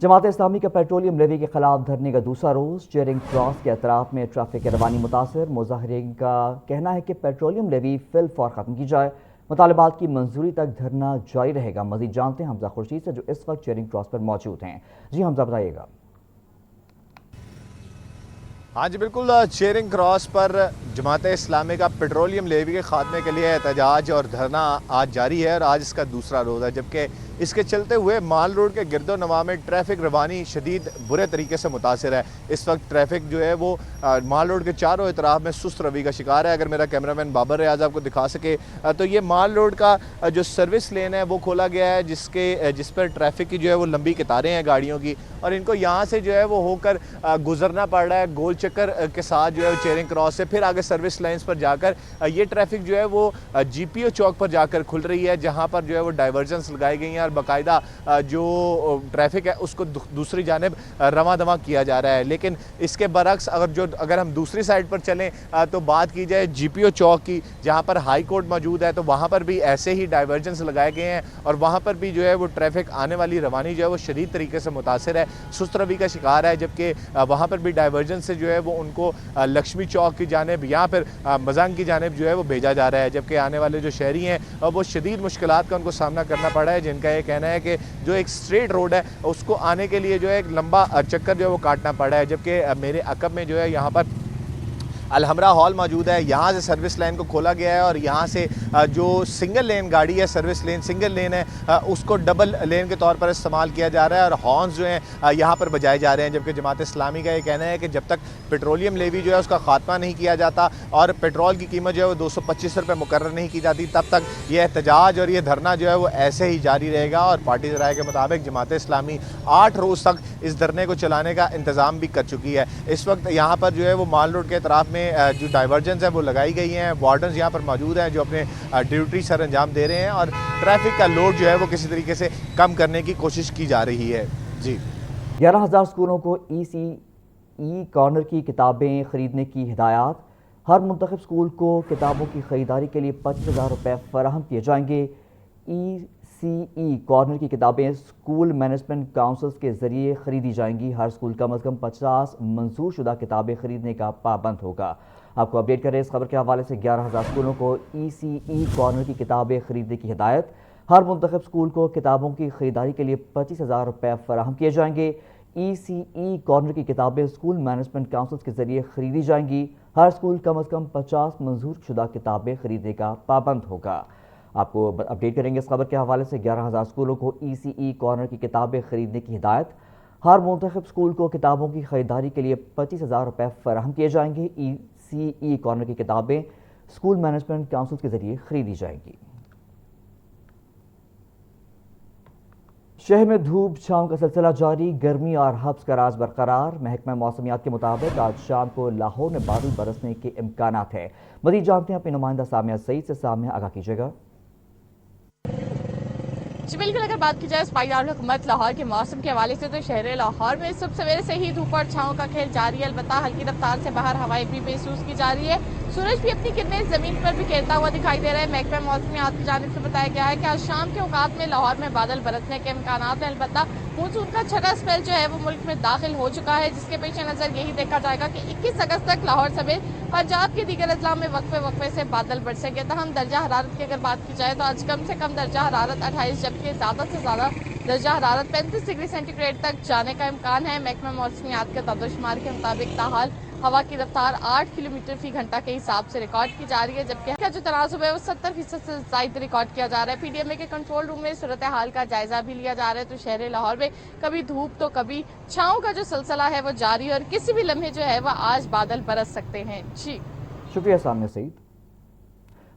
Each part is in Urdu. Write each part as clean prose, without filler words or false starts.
جماعت اسلامی کا پیٹرولیم لیوی کے خلاف دھرنے کا دوسرا روز چیرنگ کراس کے اطراف میں ٹریفک کی روانی متاثر۔ مظاہرین کا کہنا ہے کہ پیٹرولیم لیوی فی الفور ختم کی جائے، مطالبات کی منظوری تک دھرنا جاری رہے گا۔ مزید جانتے ہیں حمزہ خورشید سے جو اس وقت چیرنگ کراس پر موجود ہیں۔ جی حمزہ بتائیے گا۔ ہاں جی بالکل، چیرنگ کراس پر جماعت اسلامی کا پیٹرولیم لیوی کے خاتمے کے لیے احتجاج اور دھرنا آج جاری ہے اور آج اس کا دوسرا روز ہے، جبکہ اس کے چلتے ہوئے مال روڈ کے گرد و نواح میں ٹریفک روانی شدید برے طریقے سے متاثر ہے۔ اس وقت ٹریفک جو ہے وہ مال روڈ کے چاروں اطراف میں سست روی کا شکار ہے۔ اگر میرا کیمرامین بابر ریاض آپ کو دکھا سکے تو یہ مال روڈ کا جو سروس لین ہے وہ کھولا گیا ہے، جس پر ٹریفک کی جو ہے وہ لمبی قطاریں ہیں گاڑیوں کی، اور ان کو یہاں سے جو ہے وہ ہو کر گزرنا پڑ رہا ہے گول چکر کے ساتھ جو ہے چیرنگ کراس سے، پھر آگے سروس لائنز پر جا کر یہ ٹریفک جو ہے وہ جی پی او چوک پر جا کر کھل رہی ہے، جہاں پر جو ہے وہ ڈائیورجنس لگائی گئی ہیں اور باقاعدہ جو ٹریفک ہے اس کو دوسری جانب رواں دواں کیا جا رہا ہے۔ لیکن اس کے برعکس اگر ہم دوسری سائڈ پر چلیں تو بات کی جائے جی پی او چوک کی، جہاں پر ہائی کورٹ موجود ہے، تو وہاں پر بھی ایسے ہی ڈائیورجنس لگائے گئے ہیں اور وہاں پر بھی جو ہے وہ ٹریفک آنے والی روانی جو ہے وہ شدید طریقے سے متاثر ہے، سست روی کا شکار ہے، جبکہ وہاں پر بھی ڈائیورجنس سے جو ہے وہ ان کو لکشمی چوک کی جانب یا پھر مزنگ کی جانب جو ہے وہ بھیجا جا رہا ہے، جبکہ آنے والے جو شہری ہیں وہ شدید مشکلات کا ان کو سامنا کرنا پڑا ہے، جن کا یہ کہنا ہے کہ جو ایک اسٹریٹ روڈ ہے اس کو آنے کے لیے جو ہے ایک لمبا چکر جو ہے وہ کاٹنا پڑا ہے، جبکہ میرے عقب میں جو ہے یہاں پر الحمرہ ہال موجود ہے، یہاں سے سروس لائن کو کھولا گیا ہے اور یہاں سے جو سنگل لین گاڑی ہے، سروس لین سنگل لین ہے، اس کو ڈبل لین کے طور پر استعمال کیا جا رہا ہے اور ہارنز جو ہیں یہاں پر بجائے جا رہے ہیں، جبکہ جماعت اسلامی کا یہ کہنا ہے کہ جب تک پیٹرولیم لیوی جو ہے اس کا خاتمہ نہیں کیا جاتا اور پیٹرول کی قیمت جو ہے وہ 225 روپے مقرر نہیں کی جاتی، تب تک یہ احتجاج اور یہ دھرنا جو ہے وہ ایسے ہی جاری رہے گا۔ اور پارٹی ذرائع کے مطابق جماعت اسلامی 8 روز تک اس دھرنے کو چلانے کا انتظام بھی کر چکی ہے۔ اس وقت یہاں پر جو ہے وہ مال روڈ کے اطراف میں جو ڈائیورجنس ہیں وہ لگائی گئی ہیں، وارڈنز یہاں پر موجود ہیں جو اپنے ڈیوٹی سر انجام دے رہے ہیں اور ٹریفک کا لوڈ جو ہے وہ کسی طریقے سے کم کرنے کی کوشش کی جا رہی ہے۔ جی 11,000 اسکولوں کو ای کارنر کی کتابیں خریدنے کی ہدایات۔ ہر منتخب اسکول کو کتابوں کی خریداری کے لیے 25,000 روپے فراہم کیے جائیں گے۔ ای کارنر کی کتابیں اسکول مینجمنٹ کونسلز کے ذریعے خریدی جائیں گی۔ ہر اسکول کم از کم 50 منظور شدہ کتابیں خریدنے کا پابند ہوگا۔ آپ کو اپڈیٹ کریں اس خبر کے حوالے سے 11,000 اسکولوں کو ای کارنر کی کتابیں خریدنے کی ہدایت۔ ہر منتخب اسکول کو کتابوں کی خریداری کے لیے 25,000 روپے فراہم کیے جائیں گے۔ ای کارنر کی کتابیں اسکول مینجمنٹ کونسلز کے ذریعے خریدی جائیں گی۔ ہر اسکول کم از کم 50 منظور شدہ کتابیں خریدنے کا پابند ہوگا۔ آپ کو اپڈیٹ کریں گے اس خبر کے حوالے سے 11,000 اسکولوں کو ای کارنر کی کتابیں خریدنے کی ہدایت۔ ہر منتخب اسکول کو کتابوں کی خریداری کے لیے 25,000 روپے فراہم کیے جائیں گے۔ ای کارنر کی کتابیں اسکول مینجمنٹ کونسل کے ذریعے خریدی جائیں گی۔ شہر میں دھوپ چھاؤں کا سلسلہ جاری، گرمی اور حبس کا راز برقرار۔ محکمہ موسمیات کے مطابق آج شام کو لاہور میں بادل برسنے کے امکانات ہیں۔ مزید جانتے ہیں اپنی نمائندہ سامیہ سعید سے۔ سامیہ آگاہ کیجیے گا۔ جی بالکل، اگر بات کی جائے اسپائی دارالحکومت لاہور کے موسم کے حوالے سے تو شہر لاہور میں صبح سویرے سے ہی دھوپ اور چھاؤں کا کھیل جاری ہے، البتہ ہلکی رفتار سے باہر ہوائیں بھی محسوس کی جا رہی ہے۔ سورج بھی اپنی کرنیں زمین پر بھی کھیلتا ہوا دکھائی دے رہا ہے۔ محکمہ موسمیات کی جانب سے بتایا گیا ہے کہ آج شام کے اوقات میں لاہور میں بادل برسنے کے امکانات ہیں، البتہ مونسون کا چھٹا اسپیل جو ہے وہ ملک میں داخل ہو چکا ہے، جس کے پیش نظر یہی دیکھا جائے گا کہ 21 اگست تک لاہور سمیت پنجاب کے دیگر اضلاع میں وقفے سے بادل برسیں گے۔ تاہم درجہ حرارت کی اگر بات کی جائے تو آج کم سے کم درجہ حرارت 28، جبکہ زیادہ سے زیادہ درجہ حرارت 35 ڈگری سینٹی گریڈ تک جانے کا امکان ہے۔ محکمہ موسمیات کے اعداد و شمار کے مطابق تاحال ہوا کی رفتار 8 کلومیٹر فی گھنٹہ کے حساب سے ریکارڈ کی جا رہی ہے، جبکہ جو تناسب ہے وہ 70% سے زائد ریکارڈ کیا جا رہا ہے۔ پی ڈی ایم اے کے کنٹرول روم میں صورتحال کا جائزہ بھی لیا جا رہا ہے، تو شہر لاہور میں کبھی دھوپ تو کبھی چھاؤں کا جو سلسلہ ہے وہ جاری ہے اور کسی بھی لمحے جو ہے وہ آج بادل برس سکتے ہیں۔ جی شکریہ سامیہ سعید۔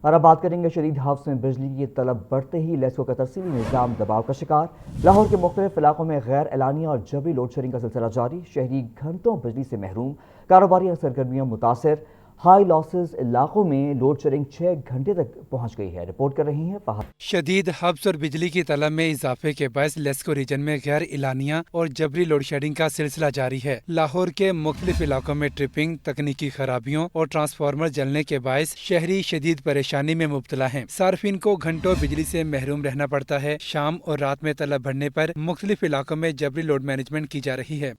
اور اب بات کریں گے شدید حبس میں بجلی کی طلب بڑھتے ہی لیسکو کا ترسیلی نظام دباؤ کا شکار۔ لاہور کے مختلف علاقوں میں غیر اعلانیہ اور جبری لوڈ شیڈنگ کا سلسلہ جاری، شہری گھنٹوں بجلی سے محروم، کاروباری سرگرمیاں متاثر۔ ہائی لاسز علاقوں میں لوڈ شیڈنگ 6 گھنٹے تک پہنچ گئی ہے. رپورٹ کر رہی ہیں فہد. شدید حبس اور بجلی کی طلب میں اضافے کے باعث لیسکو ریجن میں غیر اعلانیہ اور جبری لوڈ شیڈنگ کا سلسلہ جاری ہے. لاہور کے مختلف علاقوں میں ٹرپنگ، تکنیکی خرابیوں اور ٹرانسفارمر جلنے کے باعث شہری شدید پریشانی میں مبتلا ہیں. صارفین کو گھنٹوں بجلی سے محروم رہنا پڑتا ہے. شام اور رات میں طلب بڑھنے پر مختلف علاقوں میں جبری لوڈ مینجمنٹ کی جا رہی ہے.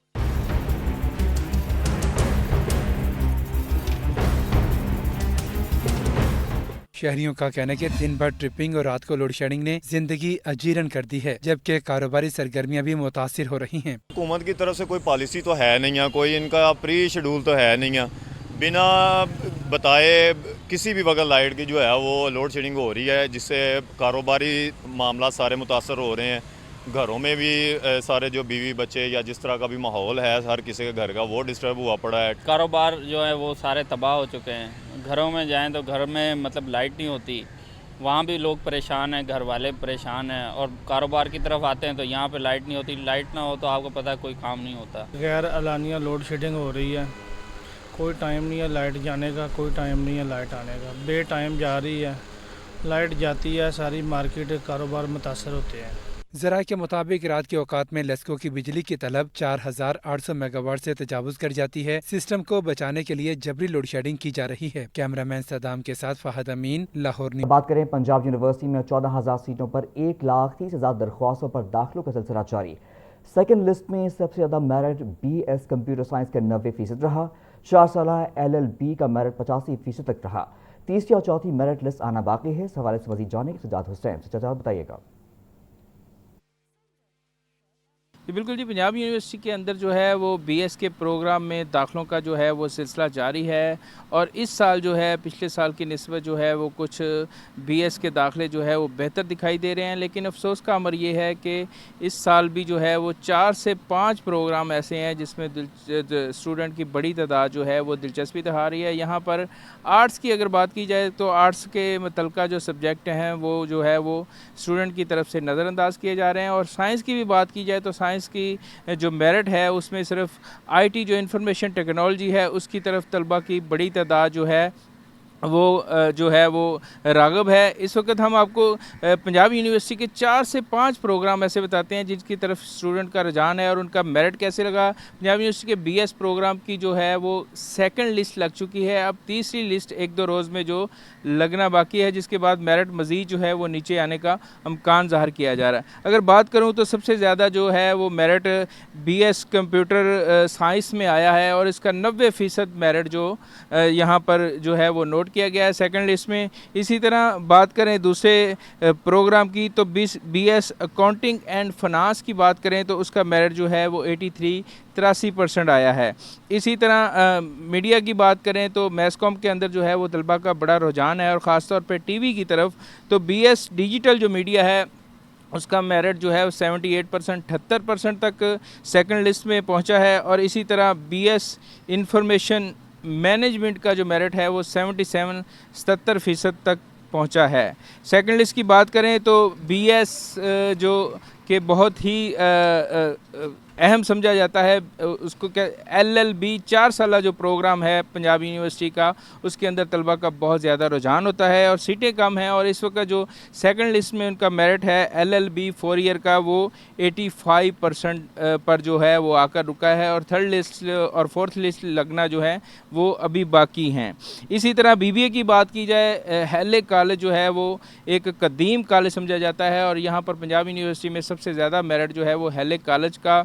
شہریوں کا کہنا ہے کہ دن بھر ٹرپنگ اور رات کو لوڈ شیڈنگ نے زندگی اجیرن کر دی ہے، جبکہ کاروباری سرگرمیاں بھی متاثر ہو رہی ہیں. حکومت کی طرف سے کوئی پالیسی تو ہے نہیں ہے، کوئی ان کا پری شیڈول تو ہے نہیں ہے. بنا بتائے کسی بھی وقت لائٹ کی جو ہے وہ لوڈ شیڈنگ ہو رہی ہے، جس سے کاروباری معاملات سارے متاثر ہو رہے ہیں. گھروں میں بھی سارے جو بیوی بچے یا جس طرح کا بھی ماحول ہے ہر کسی کے گھر کا وہ ڈسٹرب ہوا پڑا ہے. کاروبار جو ہے وہ سارے تباہ ہو چکے ہیں. گھروں میں جائیں تو گھر میں مطلب لائٹ نہیں ہوتی، وہاں بھی لوگ پریشان ہیں، گھر والے پریشان ہیں. اور کاروبار کی طرف آتے ہیں تو یہاں پہ لائٹ نہیں ہوتی. لائٹ نہ ہو تو آپ کو پتہ ہے کوئی کام نہیں ہوتا. غیر اعلانیہ لوڈ شیڈنگ ہو رہی ہے، کوئی ٹائم نہیں ہے لائٹ جانے کا، کوئی ٹائم نہیں ہے لائٹ آنے کا. بے ٹائم جا رہی ہے، لائٹ جاتی ہے، ساری مارکیٹ کاروبار متاثر ہوتے ہیں. ذرائع کے مطابق رات کے اوقات میں لیسکو کی بجلی کی طلب 4800 میگا واٹ سے تجاوز کر جاتی ہے. سسٹم کو بچانے کے لیے جبری لوڈ شیڈنگ کی جا رہی ہے. کیمرہ مین صدام کے ساتھ فہد امین، لاہور. بات کریں پنجاب یونیورسٹی میں 14,000 سیٹوں پر 1,30,000 درخواستوں پر داخلوں کا سلسلہ جاری. سیکنڈ لسٹ میں سب سے زیادہ میرٹ BS کمپیوٹر سائنس کا 90% رہا. 4 سالہ LLB کا میرٹ 85% تک رہا. تیسری اور چوتھی میرٹ لسٹ آنا باقی ہے. اس حوالے سے مزید جانیں گے سجاد حسین. سجاد بتائیے گا. بالکل جی، پنجاب یونیورسٹی کے اندر جو ہے وہ BS کے پروگرام میں داخلوں کا جو ہے وہ سلسلہ جاری ہے. اور اس سال جو ہے پچھلے سال کی نسبت جو ہے وہ کچھ BS کے داخلے جو ہے وہ بہتر دکھائی دے رہے ہیں. لیکن افسوس کا امر یہ ہے کہ اس سال بھی جو ہے وہ 4 سے 5 پروگرام ایسے ہیں جس میں اسٹوڈنٹ کی بڑی تعداد جو ہے وہ دلچسپی دکھا رہی ہے. یہاں پر آرٹس کی اگر بات کی جائے تو آرٹس کے متعلقہ جو سبجیکٹ ہیں وہ جو ہے وہ اسٹوڈنٹ کی طرف سے نظر انداز کیے جا رہے ہیں. اور سائنس کی بھی بات کی جائے تو سائنس کی جو میرٹ ہے اس میں صرف IT جو انفارمیشن ٹیکنالوجی ہے اس کی طرف طلبہ کی بڑی تعداد جو ہے وہ راغب ہے. اس وقت ہم آپ کو پنجاب یونیورسٹی کے 4 سے 5 پروگرام ایسے بتاتے ہیں جن کی طرف اسٹوڈنٹ کا رجحان ہے اور ان کا میرٹ کیسے لگا. پنجاب یونیورسٹی کے BS پروگرام کی جو ہے وہ سیکنڈ لسٹ لگ چکی ہے. اب تیسری لسٹ 1-2 روز میں جو لگنا باقی ہے، جس کے بعد میرٹ مزید جو ہے وہ نیچے آنے کا امکان ظاہر کیا جا رہا ہے. اگر بات کروں تو سب سے زیادہ جو ہے وہ میرٹ BS کمپیوٹر سائنس میں آیا ہے اور اس کا 90% میرٹ جو یہاں پر جو ہے وہ نوٹ کیا گیا ہے سیکنڈ لسٹ میں. اسی طرح بات کریں دوسرے پروگرام کی تو BS اکاؤنٹنگ اینڈ فنانس کی بات کریں تو اس کا میرٹ جو ہے وہ 83% آیا ہے. اسی طرح میڈیا کی بات کریں تو میس کام کے اندر جو ہے وہ طلبہ کا بڑا رجحان ہے اور خاص طور پہ TV کی طرف. تو BS ڈیجیٹل جو میڈیا ہے اس کا میرٹ جو ہے 78% 78% تک سیکنڈ لسٹ میں پہنچا ہے. اور اسی طرح BS انفارمیشن مینجمنٹ کا جو میرٹ ہے وہ 77% تک پہنچا ہے. سیکنڈ لسٹ کی بات کریں تو BS جو کہ بہت ہی اہم سمجھا جاتا ہے اس کو کہ LLB 4 سالہ جو پروگرام ہے پنجاب یونیورسٹی کا اس کے اندر طلبہ کا بہت زیادہ رجحان ہوتا ہے اور سیٹیں کم ہیں. اور اس وقت جو سیکنڈ لسٹ میں ان کا میرٹ ہے LLB 4 ایئر کا وہ 85% پر جو ہے وہ آ کر رکا ہے. اور تھرڈ لسٹ اور فورتھ لسٹ لگنا جو ہے وہ ابھی باقی ہیں. اسی طرح BBA کی بات کی جائے، ہیلے کالج جو ہے وہ ایک قدیم کالج سمجھا جاتا ہے اور یہاں پر پنجاب یونیورسٹی میں سب سے زیادہ میرٹ جو ہے وہ ہیلے کالج کا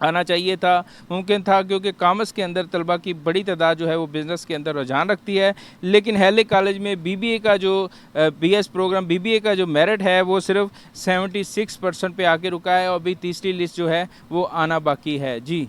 آنا چاہیے تھا، ممکن تھا، کیونکہ کامرس کے اندر طلبہ کی بڑی تعداد جو ہے وہ بزنس کے اندر رجحان رکھتی ہے. لیکن ہیلے کالج میں BBA کا جو BS پروگرام BBA کا جو میرٹ ہے وہ صرف 76% پہ آ کے رکا ہے اور ابھی تیسری لسٹ جو ہے وہ آنا باقی ہے. جی